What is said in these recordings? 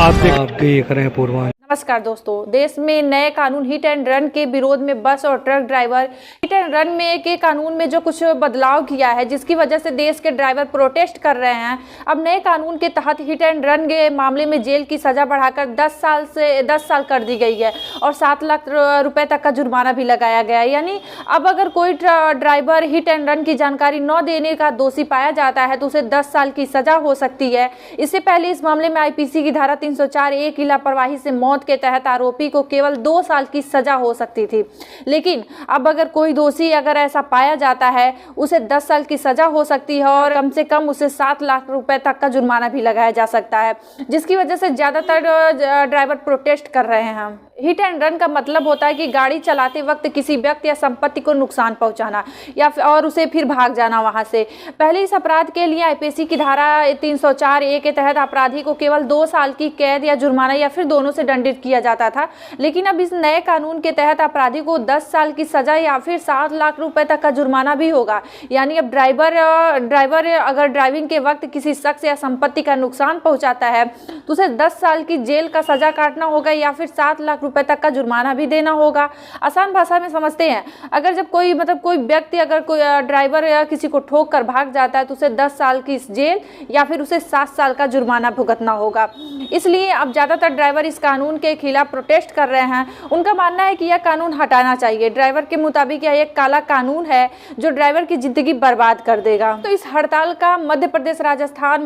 आप देख रहे हैं पूर्वांचल। नमस्कार दोस्तों, देश में नए कानून हिट एंड रन के विरोध में बस और truck driver hit and run में के कानून में जो कुछ बदलाव किया है, जिसकी वजह से देश के ड्राइवर प्रोटेस्ट कर रहे हैं। अब नए कानून के तहत हिट एंड रन के मामले में जेल की सजा बढ़ाकर 10 साल कर दी गई है और 7 लाख रुपए तक का जुर्माना भी लगाया गया है। यानी अब अगर कोई ड्राइवर हिट एंड रन की जानकारी न देने का दोषी पाया जाता है तो उसे 10 साल की सजा हो सकती है। इससे पहले इस मामले में आईपीसी की धारा 304(a) की लापरवाही से मौत के तहत आरोपी को केवल 2 साल की सजा हो सकती थी, लेकिन अब अगर कोई दोषी अगर ऐसा पाया जाता है उसे 10 साल की सजा हो सकती है और कम से कम उसे 7 लाख रुपए तक का जुर्माना भी लगाया जा सकता है, जिसकी वजह से ज्यादातर ड्राइवर प्रोटेस्ट कर रहे हैं। हिट एंड रन का मतलब होता है कि गाड़ी चलाते वक्त किसी व्यक्ति या संपत्ति को नुकसान पहुंचाना और उसे फिर भाग जाना वहां से। पहले इस अपराध के लिए आईपीसी की धारा 304(a) के तहत अपराधी को केवल 2 साल की कैद या जुर्माना या फिर दोनों से दंडित किया जाता था, लेकिन अब इस नए कानून के तहत अपराधी को 10 साल की सजा या फिर 7 लाख रुपए तक का जुर्माना भी होगा। यानी अब ड्राइवर अगर ड्राइविंग के वक्त किसी शख्स या संपत्ति का नुकसान पहुंचाता है तो उसे 10 साल की जेल का सजा काटना होगा या फिर 7 लाख रुपए तक का जुर्माना भी देना होगा। आसान भाषा में समझते हैं, अगर जब कोई व्यक्ति अगर कोई ड्राइवर या किसी को ठोक कर भाग जाता है तो उसे 10 साल की जेल या फिर उसे 7 साल का जुर्माना भुगतना होगा। इसलिए अब ज्यादातर ड्राइवर इस कानून के खिलाफ प्रोटेस्ट कर रहे हैं। उनका मानना है कि यह कानून हटाना चाहिए। ड्राइवर के मुताबिक यह एक काला कानून है जो ड्राइवर की जिंदगी बर्बाद कर देगा। तो इस हड़ताल का मध्य प्रदेश, राजस्थान,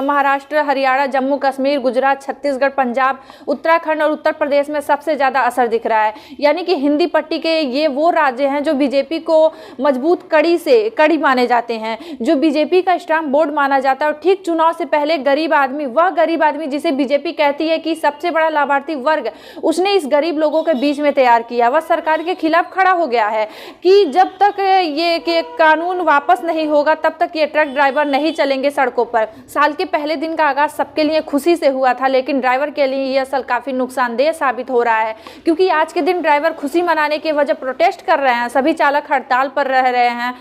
महाराष्ट्र, हरियाणा, जम्मू कश्मीर, गुजरात, छत्तीसगढ़, पंजाब, उत्तराखंड और उत्तर प्रदेश में सबसे ज्यादा असर दिख रहा है। यानी कि हिंदी पट्टी के ये वो राज्य हैं जो बीजेपी को मजबूत कड़ी माने जाते हैं, जो बीजेपी का स्ट्रांग बोर्ड माना जाता है। और ठीक चुनाव से पहले गरीब आदमी जिसे बीजेपी कहती है कि सबसे बड़ा लाभार्थी वर्ग, उसने इस गरीब लोगों के बीच में तैयार किया। वह सरकार के खिलाफ खड़ा हो गया है कि जब तक ये कानून वापस नहीं होगा तब तक ये ट्रक ड्राइवर नहीं चलेंगे सड़कों पर। साल के पहले दिन का आगाज सबके लिए खुशी से हुआ था, लेकिन ड्राइवर के लिए ये असल काफी नुकसानदेह साबित हो रहा है, क्योंकि आज के दिन ड्राइवर खुशी मनाने के वजह प्रोटेस्ट कर रहे हैं। सभी चालक हड़ताल पर रह रहे हैं।